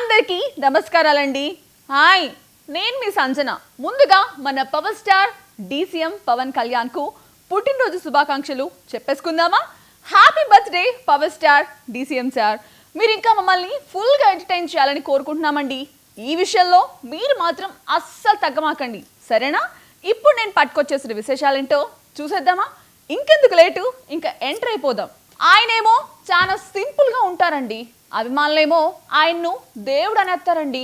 అందరికీ నమస్కారాలండి. హాయ్, నేను మీ సంజన. ముందుగా మన power star DCM Pawan Kalyan కు పుట్టినరోజు శుభాకాంక్షలు చెప్పేసుకుందామా? Happy birthday power star DCM sir. మీరు ఇంకా మమ్మల్ని ఫుల్గా ఎంటర్టైన్ చేయాలని కోరుకుంటున్నామండి. ఈ విషయంలో మీరు మాత్రం అస్సలు తగ్గమాకండి, సరేనా? ఇప్పుడు నేను పట్టుకొచ్చేసిన విశేషాలేంటో చూసేద్దామా? ఇంకెందుకు లేటు, ఇంకా ఎంటర్ అయిపోదాం. ఆయనేమో చాలా సింపుల్గా ఉంటారండి, అభిమానులేమో ఆయన్ను దేవుడు అనేస్తారండి.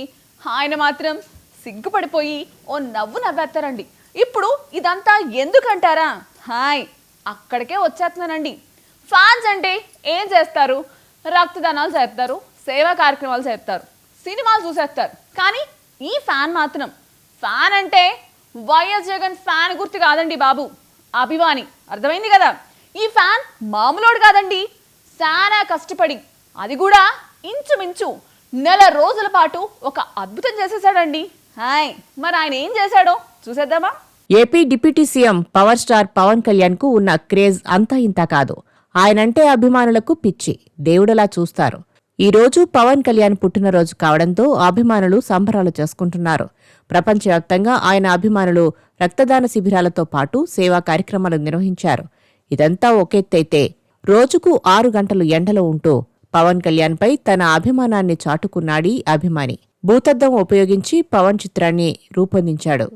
ఆయన మాత్రం సిగ్గుపడిపోయి ఓ నవ్వు నవ్వేస్తారండి. ఇప్పుడు ఇదంతా ఎందుకంటారా? హాయ్, అక్కడికే వచ్చేస్తున్నానండి. ఫ్యాన్స్ అంటే ఏం చేస్తారు? రక్తదానాలు చేస్తారు, సేవా కార్యక్రమాలు చేస్తారు, సినిమాలు చూసేస్తారు. కానీ ఈ ఫ్యాన్ మాత్రం, ఫ్యాన్ అంటే వైఎస్ జగన్ ఫ్యాన్ గుర్తు కాదండి బాబు, అభిమాని. అర్థమైంది కదా? ఈ ఫ్యాన్ మామూలోడు కాదండి, చాలా కష్టపడి, అది కూడా ఇంచుమించు నెల రోజుల పాటు ఒక అద్భుతం చేసేసాడండి. హాయ్, మరి ఆయన ఏం చేశాడో చూసేద్దామా? AP deputy CM power star Pawan Kalyan కు ఉన్న క్రేజ్ అంతా ఇంతా కాదు. ఆయనంటే అభిమానులకు పిచ్చి, దేవుడలా చూస్తారు. ఈ రోజు పవన్ కళ్యాణ్ పుట్టినరోజు కావడంతో అభిమానులు సంబరాలు చేసుకుంటున్నారు. ప్రపంచవ్యాప్తంగా ఆయన అభిమానులు రక్తదాన శిబిరాలతో పాటు సేవా కార్యక్రమాలు నిర్వహించారు. ఇదంతా ఒకెత్తైతే రోజుకు 6 గంటలు ఎండలో ఉంటూ పవన్ కళ్యాణ్పై తన అభిమానాన్ని చాటుకున్నాడీ అభిమాని. భూతద్దం ఉపయోగించి పవన్ చిత్రాన్ని రూపొందించాడు.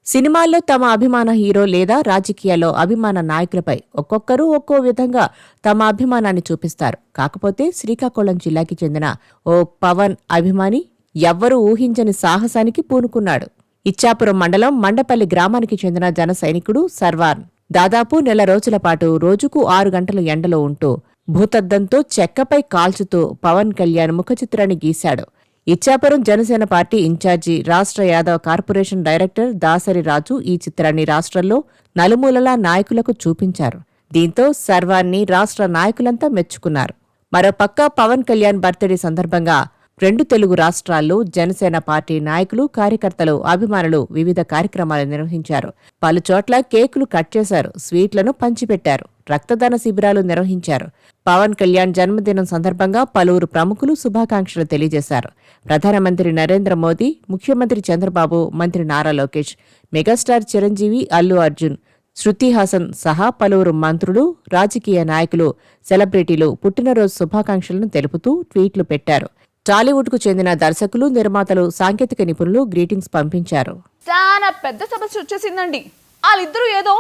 సినిమాల్లో తమ అభిమాన హీరో లేదా రాజకీయాల్లో అభిమాన నాయకులపై ఒక్కొక్కరు ఒక్కో విధంగా తమ అభిమానాన్ని చూపిస్తారు. కాకపోతే శ్రీకాకుళం జిల్లాకి చెందిన ఓ పవన్ అభిమాని ఎవ్వరూ ఊహించని సాహసానికి పూనుకున్నాడు. ఇచ్చాపురం మండలం మండపల్లి గ్రామానికి చెందిన జన సైనికుడు సర్వాన్ దాదాపు నెల రోజుల పాటు రోజుకు 6 గంటలు ఎండలో ఉంటూ భూతద్దంతో చెక్కపై కాల్చుతూ పవన్ కళ్యాణ్ ముఖచిత్రాన్ని గీశాడు. ఇచ్చాపురం జనసేన పార్టీ ఇన్ఛార్జి రాష్ట్ర యాదవ్ కార్పొరేషన్ డైరెక్టర్ దాసరి రాజు ఈ చిత్రాన్ని రాష్ట్రంలో నలుమూలలా నాయకులకు చూపించారు. దీంతో సర్వాన్ని రాష్ట్ర నాయకులంతా మెచ్చుకున్నారు. మరోపక్క పవన్ కళ్యాణ్ బర్త్డే సందర్భంగా 2 తెలుగు రాష్ట్రాల్లో జనసేన పార్టీ నాయకులు, కార్యకర్తలు, అభిమానులు వివిధ కార్యక్రమాలు నిర్వహించారు. పలుచోట్ల కేకులు కట్ చేశారు, స్వీట్లను పంచిపెట్టారు, రక్తదాన శిబిరాలు నిర్వహించారు. పవన్ కళ్యాణ్ జన్మదినం సందర్భంగా పలువురు ప్రముఖులు శుభాకాంక్షలు తెలియజేశారు. ప్రధానమంత్రి నరేంద్ర మోదీ, ముఖ్యమంత్రి చంద్రబాబు, మంత్రి నారా లోకేష్, మెగాస్టార్ చిరంజీవి, అల్లు అర్జున్, శృతి హాసన్ సహా పలువురు మంత్రులు, రాజకీయ నాయకులు, సెలబ్రిటీలు పుట్టినరోజు శుభాకాంక్షలను తెలుపుతూ ట్వీట్లు పెట్టారు. టాలీవుడ్ కు చెందిన దర్శకులు, నిర్మాతలు, సాంకేతిక నిపుణులు గ్రీటింగ్స్ పంపించారు. చాలా పెద్ద సమస్య వచ్చేసిందండి. వాళ్ళిద్దరూ ఏదో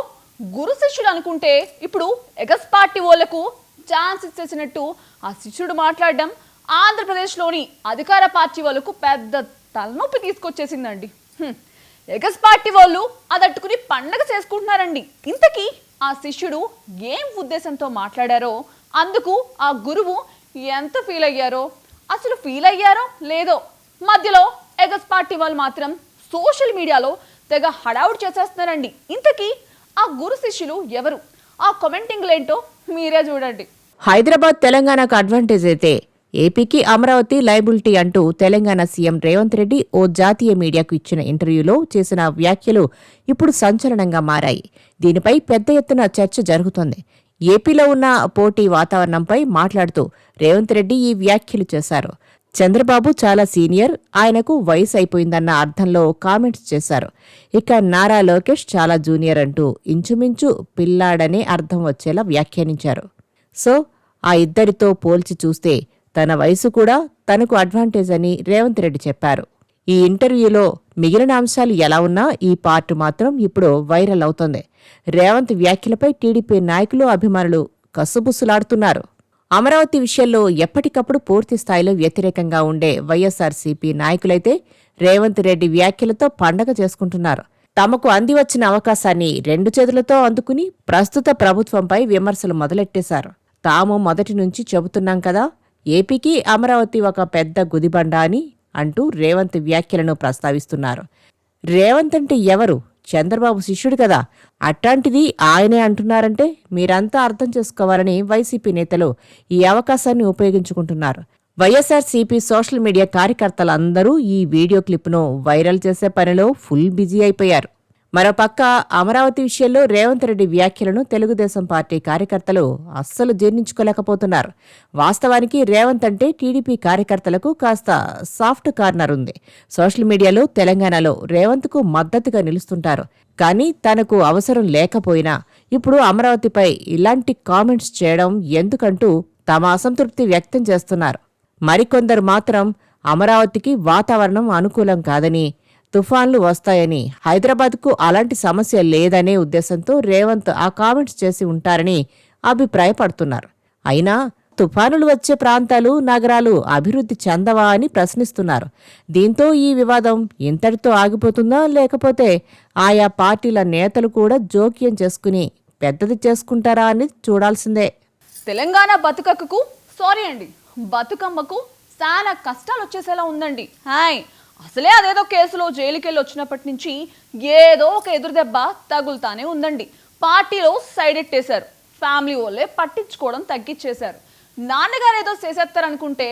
గురు శిష్యుడు అనుకుంటే ఇప్పుడు ఎగస్ పార్టీ వాళ్ళకు ఛాన్స్ ఇచ్చేసినట్టు ఆ శిష్యుడు మాట్లాడడం ఆంధ్రప్రదేశ్లోని అధికార పార్టీ వాళ్ళకు పెద్ద తలనొప్పి తీసుకొచ్చేసిందండి. ఎగస్ పార్టీ వాళ్ళు అదట్టుకుని పండగ చేసుకుంటున్నారండి. ఇంతకీ ఆ శిష్యుడు ఏం ఉద్దేశంతో మాట్లాడారో, అందుకు ఆ గురువు ఎంత ఫీల్ అయ్యారో, అసలు ఫీల్ అయ్యారో లేదో, మధ్యలో ఎగస్ పార్టీ వాళ్ళు మాత్రం సోషల్ మీడియాలో తెగ హడావుడి చేసేస్తున్నారండి. ఇంతకీ ఆ గురు శిష్యులు ఎవరు? ఆ కామెంటింగ్లేంటో మీరే చూడండి. హైదరాబాద్ తెలంగాణకు అడ్వాంటేజ్ అయితే ఏపీకి అమరావతి లయబిలిటీ అంటూ తెలంగాణ సీఎం రేవంత్ రెడ్డి ఓ జాతీయ మీడియాకు ఇచ్చిన ఇంటర్వ్యూలో చేసిన వ్యాఖ్యలు ఇప్పుడు సంచలనంగా మారాయి. దీనిపై పెద్ద ఎత్తున చర్చ జరుగుతోంది. ఏపీలో ఉన్న పోటీ వాతావరణంపై మాట్లాడుతూ రేవంత్ రెడ్డి ఈ వ్యాఖ్యలు చేశారు. చంద్రబాబు చాలా సీనియర్, ఆయనకు వయసు అయిపోయిందన్న అర్థంలో కామెంట్స్ చేశారు. ఇక నారా లోకేష్ చాలా జూనియర్ అంటూ ఇంచుమించు పిల్లాడనే అర్థం వచ్చేలా వ్యాఖ్యానించారు. సో ఆ ఇద్దరితో పోల్చి చూస్తే తన వయసు కూడా తనకు అడ్వాంటేజ్ అని రేవంత్ రెడ్డి చెప్పారు. ఈ ఇంటర్వ్యూలో మిగిలిన అంశాలు ఎలా ఉన్నా ఈ పార్ట్ మాత్రం ఇప్పుడు వైరల్ అవుతోంది. రేవంత్ వ్యాఖ్యలపై టీడీపీ నాయకులు, అభిమానులు కసుబుసులాడుతున్నారు. అమరావతి విషయంలో ఎప్పటికప్పుడు పూర్తి స్థాయిలో వ్యతిరేకంగా ఉండే వైఎస్ఆర్సీపీ నాయకులైతే రేవంత్ రెడ్డి వ్యాఖ్యలతో పండగ చేసుకుంటున్నారు. తమకు అందివచ్చిన అవకాశాన్ని 2 చేతులతో అందుకుని ప్రస్తుత ప్రభుత్వంపై విమర్శలు మొదలెట్టేశారు. తాము మొదటి నుంచి చెబుతున్నాం కదా, ఏపీకి అమరావతి ఒక పెద్ద గుదిబండ అని అంటూ రేవంత్ వ్యాఖ్యలను ప్రస్తావిస్తున్నారు. రేవంత్ అంటే ఎవరు? చంద్రబాబు శిష్యుడు కదా, అట్లాంటిది ఆయనే అంటున్నారంటే మీరంతా అర్థం చేసుకోవాలని వైసీపీ నేతలు ఈ అవకాశాన్ని ఉపయోగించుకుంటున్నారు. వైఎస్ఆర్సీపీ సోషల్ మీడియా కార్యకర్తలందరూ ఈ వీడియో క్లిప్ను వైరల్ చేసే పనిలో ఫుల్ బిజీ అయిపోయారు. మరోపక్క అమరావతి విషయంలో రేవంత్ రెడ్డి వ్యాఖ్యలను తెలుగుదేశం పార్టీ కార్యకర్తలు అస్సలు జీర్ణించుకోలేకపోతున్నారు. వాస్తవానికి రేవంత్ అంటే టీడీపీ కార్యకర్తలకు కాస్త సాఫ్ట్ కార్నర్ ఉంది. సోషల్ మీడియాలో తెలంగాణలో రేవంత్కు మద్దతుగా నిలుస్తుంటారు. కానీ తనకు అవసరం లేకపోయినా ఇప్పుడు అమరావతిపై ఇలాంటి కామెంట్స్ చేయడం ఎందుకంటూ తమ అసంతృప్తి వ్యక్తం చేస్తున్నారు. మరికొందరు మాత్రం అమరావతికి వాతావరణం అనుకూలం కాదని, తుఫాన్లు వస్తాయని, హైదరాబాద్కు అలాంటి సమస్య లేదనే ఉద్దేశంతో రేవంత్ ఆ కామెంట్స్ చేసి ఉంటారని అభిప్రాయపడుతున్నారు. అయినా తుఫానులు వచ్చే ప్రాంతాలు, నగరాలు అభివృద్ధి చెందవా అని ప్రశ్నిస్తున్నారు. దీంతో ఈ వివాదం ఇంతటితో ఆగిపోతుందా, లేకపోతే ఆయా పార్టీల నేతలు కూడా జోక్యం చేసుకుని పెద్దది చేసుకుంటారా అని చూడాల్సిందే. తెలంగాణ బతుకక్కకు సారీ అండి, బతుకమ్మకు చాలా కష్టాలు వచ్చేసేలా ఉందండి. అసలే అదేదో కేసులో జైలుకెళ్ళి వచ్చినప్పటి నుంచి ఏదో ఒక ఎదురుదెబ్బ తగులుతానే ఉందండి. పార్టీలో సైడ్ ఎట్టేశారు, ఫ్యామిలీ వాళ్ళే పట్టించుకోవడం తగ్గించేశారు. నాన్నగారు ఏదో చేసేస్తారనుకుంటే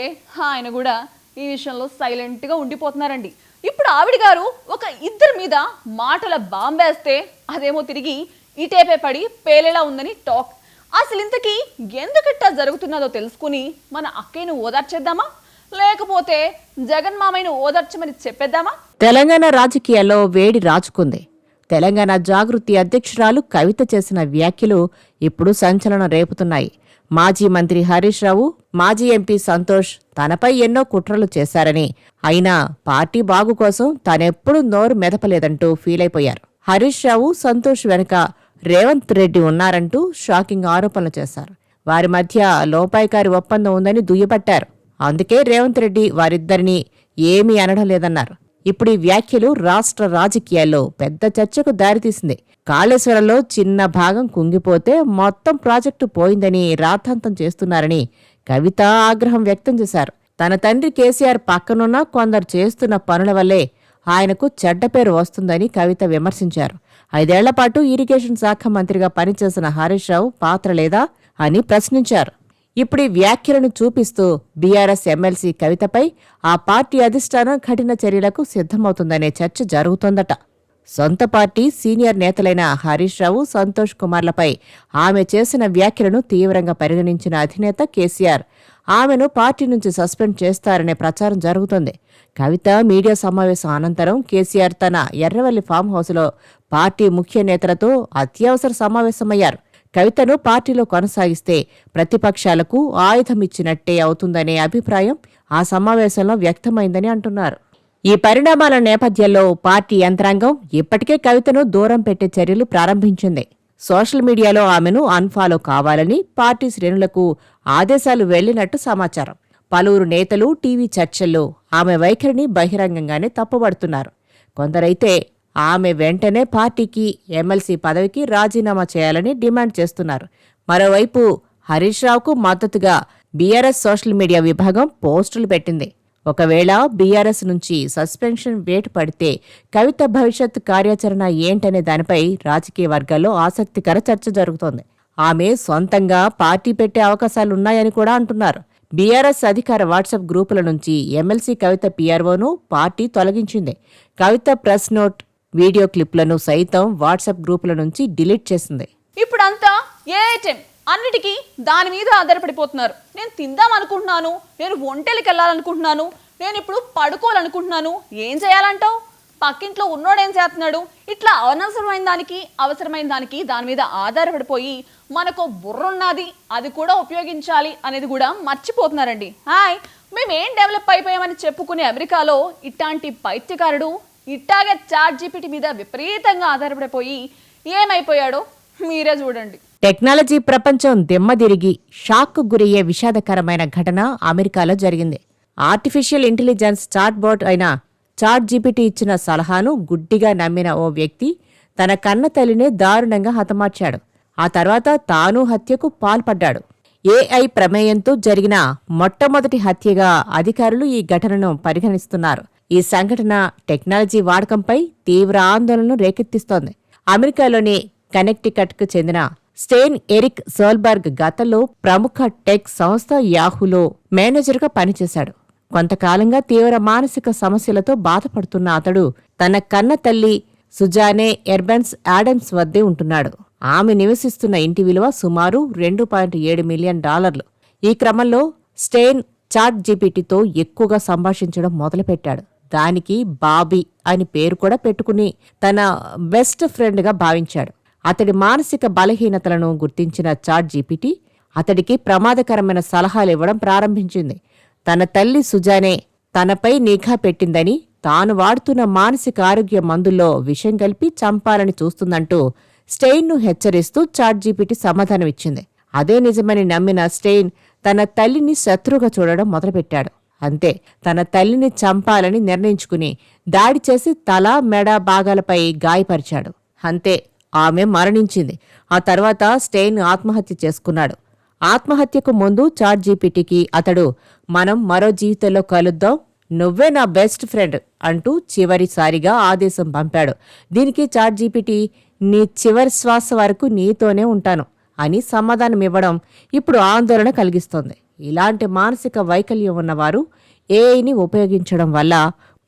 ఆయన కూడా ఈ విషయంలో సైలెంట్గా ఉండిపోతున్నారండి. ఇప్పుడు ఆవిడ గారు ఒక ఇద్దరి మీద మాటల బాంబేస్తే అదేమో తిరిగి ఇటేపే పడి పేలేలా ఉందని టాక్. అసలు ఇంతకీ ఎందుకిట్టా జరుగుతున్నదో తెలుసుకుని మన అక్కయ్యను ఓదార్చేద్దామా, లేకపోతే జగన్ మామయ్యను ఓదార్చమని చెప్పేద్దామా? తెలంగాణ రాజకీయాల్లో వేడి రాజుకుంది. తెలంగాణ జాగృతి అధ్యక్షురాలు కవిత చేసిన వ్యాఖ్యలు ఇప్పుడు సంచలనం రేపుతున్నాయి. మాజీ మంత్రి హరీష్ రావు, మాజీ ఎంపీ సంతోష్ తనపై ఎన్నో కుట్రలు చేశారని, అయినా పార్టీ బాగు కోసం తానెప్పుడూ నోరు మెదపలేదంటూ ఫీలైపోయారు. హరీష్ రావు, సంతోష్ వెనుక రేవంత్ రెడ్డి ఉన్నారంటూ షాకింగ్ ఆరోపణలు చేశారు. వారి మధ్య లోపాయికారి ఒప్పందం ఉందని దుయ్యబట్టారు. అందుకే రేవంత్ రెడ్డి వారిద్దరినీ ఏమీ అనడం లేదన్నారు. ఇప్పుడు ఈ వ్యాఖ్యలు రాష్ట్ర రాజకీయాల్లో పెద్ద చర్చకు దారితీసింది. కాళేశ్వరంలో చిన్న భాగం కుంగిపోతే మొత్తం ప్రాజెక్టు పోయిందని రాద్ధాంతం చేస్తున్నారని కవిత ఆగ్రహం వ్యక్తం చేశారు. తన తండ్రి కేసీఆర్ పక్కనున్న కొందరు చేస్తున్న పనుల వల్లే ఆయనకు చెడ్డ పేరు వస్తుందని కవిత విమర్శించారు. 5 ఏళ్ల పాటు ఇరిగేషన్ శాఖ మంత్రిగా పనిచేసిన హరీష్ రావు పాత్ర లేదా అని ప్రశ్నించారు. ఇప్పుడు ఈ వ్యాఖ్యలను చూపిస్తూ బీఆర్ఎస్ ఎమ్మెల్సీ కవితపై ఆ పార్టీ అధిష్టానం కఠిన చర్యలకు సిద్ధమవుతుందనే చర్చ జరుగుతోందట. సొంత పార్టీ సీనియర్ నేతలైన హరీష్ రావు, సంతోష్ కుమార్లపై ఆమె చేసిన వ్యాఖ్యలను తీవ్రంగా పరిగణించిన అధినేత కేసీఆర్ ఆమెను పార్టీ నుంచి సస్పెండ్ చేస్తారనే ప్రచారం జరుగుతోంది. కవిత మీడియా సమావేశం అనంతరం కేసీఆర్ తన ఎర్రవల్లి ఫామ్ హౌస్లో పార్టీ ముఖ్య నేతలతో అత్యవసర సమావేశమయ్యారు. కవితను పార్టీలో కొనసాగిస్తే ప్రతిపక్షాలకు ఆయుధమిచ్చినట్టే అవుతుందనే అభిప్రాయం ఆ సమావేశంలో వ్యక్తమైందని అంటున్నారు. ఈ పరిణామాల నేపథ్యంలో పార్టీ యంత్రాంగం ఇప్పటికే కవితను దూరం పెట్టే చర్యలు ప్రారంభించింది. సోషల్ మీడియాలో ఆమెను అన్ఫాలో కావాలని పార్టీ శ్రేణులకు ఆదేశాలు వెళ్లినట్టు సమాచారం. పలువురు నేతలు టీవీ చర్చల్లో ఆమె వైఖరిని బహిరంగంగానే తప్పుబడుతున్నారు. కొందరైతే ఆమె వెంటనే పార్టీకి, ఎమ్మెల్సీ పదవికి రాజీనామా చేయాలని డిమాండ్ చేస్తున్నారు. మరోవైపు హరీష్ రావుకు మద్దతుగా బీఆర్ఎస్ సోషల్ మీడియా విభాగం పోస్టులు పెట్టింది. ఒకవేళ బీఆర్ఎస్ నుంచి సస్పెన్షన్ వేటు పడితే కవిత భవిష్యత్ కార్యాచరణ ఏంటనే దానిపై రాజకీయ వర్గాల్లో ఆసక్తికర చర్చ జరుగుతోంది. ఆమె సొంతంగా పార్టీ పెట్టే అవకాశాలున్నాయని కూడా అంటున్నారు. బీఆర్ఎస్ అధికార వాట్సాప్ గ్రూపుల నుంచి ఎమ్మెల్సీ కవిత పీఆర్ఓను పార్టీ తొలగించింది. కవిత ప్రెస్ నోట్, వీడియో క్లిప్లను సైతం వాట్సాప్ గ్రూపుల నుంచి డిలీట్ చేసింది. ఇప్పుడంతా ఏఐటెం అన్నిటికీ దాని మీద ఆధారపడిపోతున్నారు. నేను తిందాం అనుకుంటున్నాను, నేను ఒంటెలకి వెళ్ళాలనుకుంటున్నాను, నేను ఇప్పుడు పడుకోవాలనుకుంటున్నాను, ఏం చేయాలంటావు? పక్కింట్లో ఉన్నోడేం చేస్తున్నాడు? ఇట్లా అనవసరమైన దానికి, అవసరమైన దానికి దాని మీద ఆధారపడిపోయి మనకు బుర్రున్నది అది కూడా ఉపయోగించాలి అనేది కూడా మర్చిపోతున్నారండి. మేమేం డెవలప్ అయిపోయామని చెప్పుకునే అమెరికాలో ఇట్లాంటి పైత్యకారుడు ఇట్టాగే చాట్ జీపీటీ మీద విపరీతంగా ఆధారపడిపోయి ఏమైపోయాడో మీరే చూడండి. టెక్నాలజీ ప్రపంచం దిమ్మదిరిగి షాక్కు గురయ్యే విషాదకరమైన ఘటన అమెరికాలో జరిగింది. ఆర్టిఫిషియల్ ఇంటెలిజెన్స్ చాట్ బోట్ అయిన చాట్ జీపీటీ ఇచ్చిన సలహాను గుడ్డిగా నమ్మిన ఓ వ్యక్తి తన కన్న తల్లినే దారుణంగా హతమార్చాడు. ఆ తర్వాత తాను హత్యకు పాల్పడ్డాడు. ఏఐ ప్రమేయంతో జరిగిన మొట్టమొదటి హత్యగా అధికారులు ఈ ఘటనను పరిగణిస్తున్నారు. ఈ సంఘటన టెక్నాలజీ వాడకంపై తీవ్ర ఆందోళనను రేకెత్తిస్తోంది. అమెరికాలోని కనెక్టికట్కు చెందిన స్టెయిన్ ఎరిక్ సోల్బర్గ్ గతంలో ప్రముఖ టెక్ సంస్థ యాహూలో మేనేజర్గా పనిచేశాడు. కొంతకాలంగా తీవ్ర మానసిక సమస్యలతో బాధపడుతున్న అతడు తన కన్న తల్లి సుజానే ఎర్బన్స్ యాడమ్స్ వద్దే ఉంటున్నాడు. ఆమె నివసిస్తున్న ఇంటి విలువ సుమారు $2.7 మిలియన్. ఈ క్రమంలో స్టెయిన్ చాట్ జీపీటీతో ఎక్కువగా సంభాషించడం మొదలుపెట్టాడు. దానికి బాబీ అని పేరు కూడా పెట్టుకుని తన బెస్ట్ ఫ్రెండ్గా భావించాడు. అతడి మానసిక బలహీనతలను గుర్తించిన చాట్ జీపీటీ అతడికి ప్రమాదకరమైన సలహాలు ఇవ్వడం ప్రారంభించింది. తన తల్లి సుజానే తనపై నిఘా పెట్టిందని, తాను వాడుతున్న మానసిక ఆరోగ్య మందుల్లో విషం కలిపి చంపాలని చూస్తుందంటూ స్టెయిన్ను హెచ్చరిస్తూ చాట్ జీపీటీ సమాధానమిచ్చింది. అదే నిజమని నమ్మిన స్టెయిన్ తన తల్లిని శత్రువుగా చూడడం మొదలుపెట్టాడు. అంతే, తన తల్లిని చంపాలని నిర్ణయించుకుని దాడి చేసి తల, మెడ భాగాలపై గాయపరిచాడు. అంతే, ఆమె మరణించింది. ఆ తర్వాత స్టెయిన్ ఆత్మహత్య చేసుకున్నాడు. ఆత్మహత్యకు ముందు చాట్ జీపీటీకి అతడు మనం మరో జీవితంలో కలుద్దాం, నువ్వే నా బెస్ట్ ఫ్రెండ్ అంటూ చివరిసారిగా ఆదేశం పంపాడు. దీనికి చాట్ జీపీటీ నీ చివరి శ్వాస వరకు నీతోనే ఉంటాను అని సమాధానమివ్వడం ఇప్పుడు ఆందోళన కలిగిస్తోంది. ఇలాంటి మానసిక వైకల్యం ఉన్నవారు ఏఐని ఉపయోగించడం వల్ల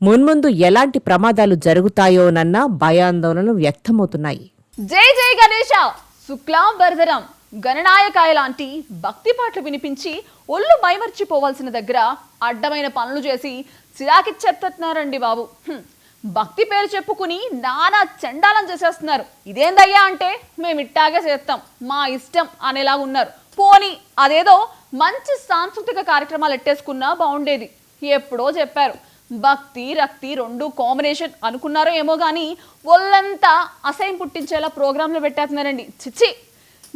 మున్ముందు ఎలాంటి ప్రమాదాలు జరుగుతాయోనన్న భయాందోళనలు వ్యక్తమవుతున్నాయి. జై జై గణేశ, శుక్లాం వరదరం, గణనాయకాయ లాంటి భక్తి పాటలు వినిపించి ఒళ్ళు మైమర్చిపోవాల్సిన దగ్గర అడ్డమైన పనులు చేసి చిరాకిచ్చేస్తున్నారండి బాబు. భక్తి పేరు చెప్పుకుని నానా చండాలం చేసేస్తున్నారు. ఇదేందయ్యా అంటే మేము ఇట్టాగే చేస్తాం, మా ఇష్టం అనేలా ఉన్నారు. పోనీ అదేదో మంచి సాంస్కృతిక కార్యక్రమాలు ఎట్టేసుకున్నా బాగుండేది. ఎప్పుడో చెప్పారు, భక్తి రక్తి రెండు కాంబినేషన్ అనుకున్నారో ఏమో కానీ ఒళ్ళంతా అసహ్యం పుట్టించేలా ప్రోగ్రాంలు పెట్టేస్తున్నారండి. చిచ్చి,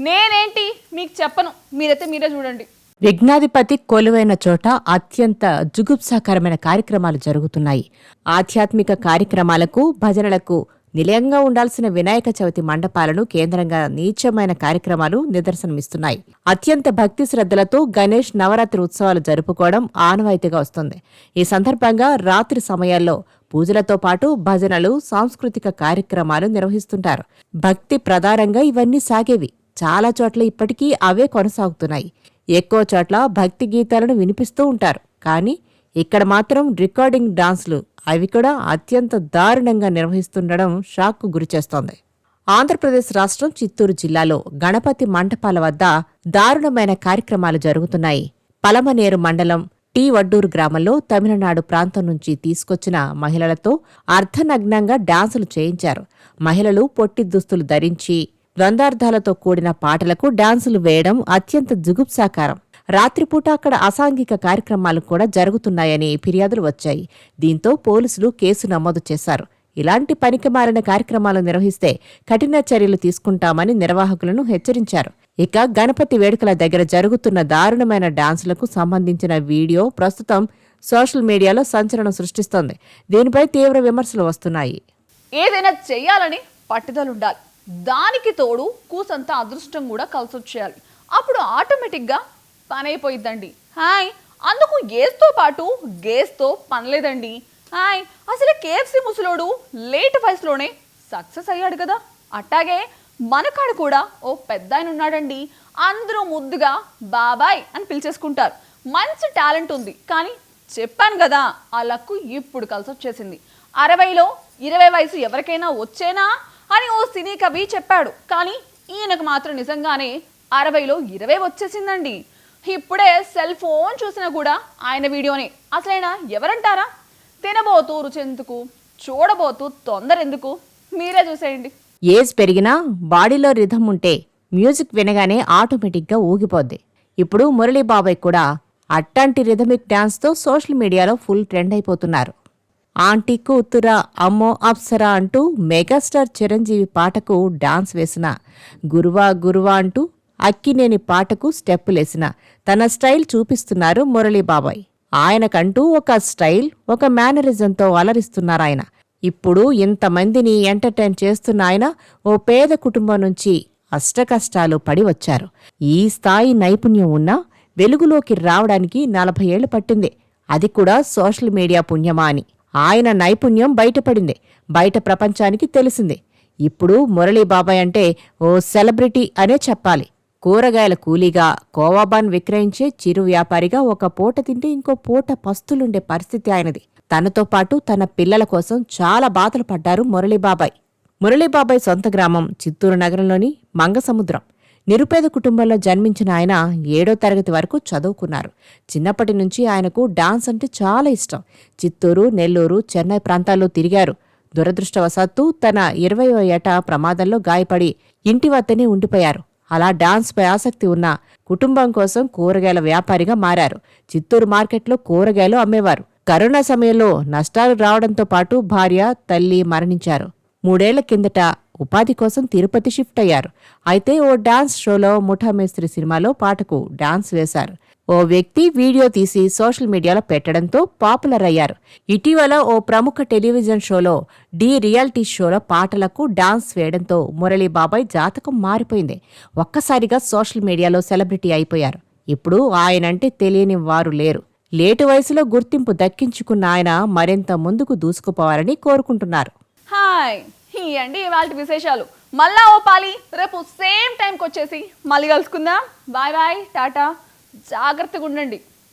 నేనేంటి మీకు చెప్పను, మీరైతే మీరే చూడండి. విఘ్నాధిపతి కొలువైన చోట అత్యంత జుగుప్సాకరమైన కార్యక్రమాలు జరుగుతున్నాయి. ఆధ్యాత్మిక కార్యక్రమాలకు, భజనలకు నిలయంగా ఉండాల్సిన వినాయక చవితి మండపాలను కేంద్రంగా నీచమైన కార్యక్రమాలు నిదర్శనమిస్తున్నాయి. అత్యంత భక్తి శ్రద్ధలతో గణేష్ నవరాత్రి ఉత్సవాలు జరుపుకోవడం ఆనవాయితీగా వస్తుంది. ఈ సందర్భంగా రాత్రి సమయాల్లో పూజలతో పాటు భజనలు, సాంస్కృతిక కార్యక్రమాలు నిర్వహిస్తుంటారు. భక్తి ప్రధానంగా ఇవన్నీ సాగేవి. చాలా చోట్ల ఇప్పటికీ అవే కొనసాగుతున్నాయి. ఎక్కువ చోట్ల భక్తి గీతాలను వినిపిస్తూ ఉంటారు. కానీ ఇక్కడ మాత్రం రికార్డింగ్ డాన్సులు, అవి కూడా అత్యంత దారుణంగా నిర్వహిస్తుండడం షాక్కు గురిచేస్తోంది. ఆంధ్రప్రదేశ్ రాష్ట్రం చిత్తూరు జిల్లాలో గణపతి మంటపాల వద్ద దారుణమైన కార్యక్రమాలు జరుగుతున్నాయి. పలమనేరు మండలం టీ వడ్డూరు గ్రామంలో తమిళనాడు ప్రాంతం నుంచి తీసుకొచ్చిన మహిళలతో అర్ధనగ్నంగా డాన్సులు చేయించారు. మహిళలు పొట్టి దుస్తులు ధరించి ద్వందార్థాలతో కూడిన పాటలకు డాన్సులు వేయడం అత్యంత జుగుప్సాకారం. రాత్రిపూట అక్కడ అసాంఘిక కార్యక్రమాలు కూడా జరుగుతున్నాయని ఫిర్యాదులు వచ్చాయి. దీంతో పోలీసులు కేసు నమోదు చేశారు. ఇలాంటి పనికిమాలిన కార్యక్రమాలు నిర్వహిస్తే కఠిన చర్యలు తీసుకుంటామని నిర్వాహకులను హెచ్చరించారు. ఇక గణపతి వేడుకల దగ్గర జరుగుతున్న దారుణమైన డాన్సులకు సంబంధించిన వీడియో ప్రస్తుతం సోషల్ మీడియాలో సంచలనం సృష్టిస్తోంది. దీనిపై తీవ్ర విమర్శలు వస్తున్నాయి. ఏదైనా చెయ్యాలని పట్టుదలుండాలి, దానికి తోడు కూసంత అదృష్టం కూడా కలిసొచ్చేయాలి. అప్పుడు ఆటోమేటిక్గా పని అయిపోయిద్దండి. హాయ్, అందుకు ఏస్తో పాటు గేస్తో పనిలేదండి. హాయ్, అసలు కేఎఫ్సి ముసలోడు లేట్ వయసులోనే సక్సెస్ అయ్యాడు కదా. అట్టాగే మనకాడు కూడా ఓ పెద్ద ఆయన ఉన్నాడండి. అందరూ ముద్దుగా బాబాయ్ అని పిలిచేసుకుంటారు. మంచి టాలెంట్ ఉంది, కానీ చెప్పాను కదా ఆ లక్కు ఇప్పుడు కలిసొచ్చేసింది. 60లో 20 వయసు ఎవరికైనా వచ్చేనా అని ఓ సినీ కవి చెప్పాడు. కానీ ఈయనకు మాత్రం నిజంగానే 60లో 20 వచ్చేసిందండి. ఇప్పుడే సెల్ ఫోన్ చూసినా కూడా ఆయన వీడియోనే. అసలైనా ఎవరంటారా? తినబోతూ రుచెందుకు, చూడబోతూ తొందర ఎందుకు, మీరే చూసేయండి. ఏజ్ పెరిగినా బాడీలో రిథం ఉంటే మ్యూజిక్ వినగానే ఆటోమేటిక్గా ఊగిపోద్ది. ఇప్పుడు మురళీ బాబాయ్ కూడా అట్టాంటి రిథమిక్ డాన్స్తో సోషల్ మీడియాలో ఫుల్ ట్రెండ్ అయిపోతున్నారు. ఆంటీ కూతురా అమ్మో అప్సరా అంటూ మెగాస్టార్ చిరంజీవి పాటకు డాన్స్ వేసిన, గురువా గురువా అంటూ అక్కినేని పాటకు స్టెప్పులేసిన తన స్టైల్ చూపిస్తున్నారు మురళీ బాబాయ్. ఆయనకంటూ ఒక స్టైల్, ఒక మేనరిజంతో అలరిస్తున్నారాయన. ఇప్పుడు ఇంతమందిని ఎంటర్టైన్ చేస్తున్న ఆయన ఓ పేద కుటుంబం నుంచి అష్టకష్టాలు పడి వచ్చారు. ఈ స్థాయి నైపుణ్యం ఉన్నా వెలుగులోకి రావడానికి 40 ఏళ్లు పట్టింది. అది కూడా సోషల్ మీడియా పుణ్యమా అని. ఆయన నైపుణ్యం బయటపడింది, బయట ప్రపంచానికి తెలిసింది. ఇప్పుడు మురళీ బాబాయ్ అంటే ఓ సెలబ్రిటీ అనే చెప్పాలి. కూరగాయల కూలీగా, కోవాబాన్ విక్రయించే చిరు వ్యాపారిగా ఒక పూట తింటే ఇంకో పూట పస్తులుండే పరిస్థితి ఆయనది. తనతో పాటు తన పిల్లల కోసం చాలా బాధలు పడ్డారు మురళీ బాబాయ్. మురళీబాబాయ్ సొంత గ్రామం చిత్తూరు నగరంలోని మంగసముద్రం. నిరుపేద కుటుంబంలో జన్మించిన ఆయన 7వ తరగతి వరకు చదువుకున్నారు. చిన్నప్పటి నుంచి ఆయనకు డాన్స్ అంటే చాలా ఇష్టం. చిత్తూరు, నెల్లూరు, చెన్నై ప్రాంతాల్లో తిరిగారు. దురదృష్టవశాత్తు తన 20వ ఏట ప్రమాదంలో గాయపడి ఇంటి వద్దనే ఉండిపోయారు. అలా డాన్స్పై ఆసక్తి ఉన్న కుటుంబం కోసం కూరగాయల వ్యాపారిగా మారారు. చిత్తూరు మార్కెట్లో కూరగాయలు అమ్మేవారు. కరోనా సమయంలో నష్టాలు రావడంతో పాటు భార్య, తల్లి మరణించారు. 3 ఏళ్ల కిందట ఉపాధి కోసం తిరుపతి షిఫ్ట్ అయ్యారు. అయితే ఓ డాన్స్ షోలో ముఠామేస్త్రి సినిమాలో పాటకు డాన్స్ వేశారు. ఓ వ్యక్తి వీడియో తీసి సోషల్ మీడియాలో పెట్టడంతో పాపులర్ అయ్యారు. ఇటీవల ఓ ప్రముఖ టెలివిజన్ షోలో రియాలిటీ షోలో పాటలకు డాన్స్ వేయడంతో మురళీబాబాయ్ జాతకం మారిపోయింది. ఒక్కసారిగా సోషల్ మీడియాలో సెలబ్రిటీ అయిపోయారు. ఇప్పుడు ఆయనంటే తెలియని వారు లేరు. లేటు వయసులో గుర్తింపు దక్కించుకున్న ఆయన మరింత ముందుకు దూసుకుపోవాలని కోరుకుంటున్నారు. హాయ్ అండి ఇవాళ విశేషాలు. మళ్ళా ఓ పాలి రేపు సేమ్ టైంకి వచ్చేసి మళ్ళీ కలుసుకుందాం. బాయ్ బాయ్, టాటా, జాగ్రత్తగా ఉండండి.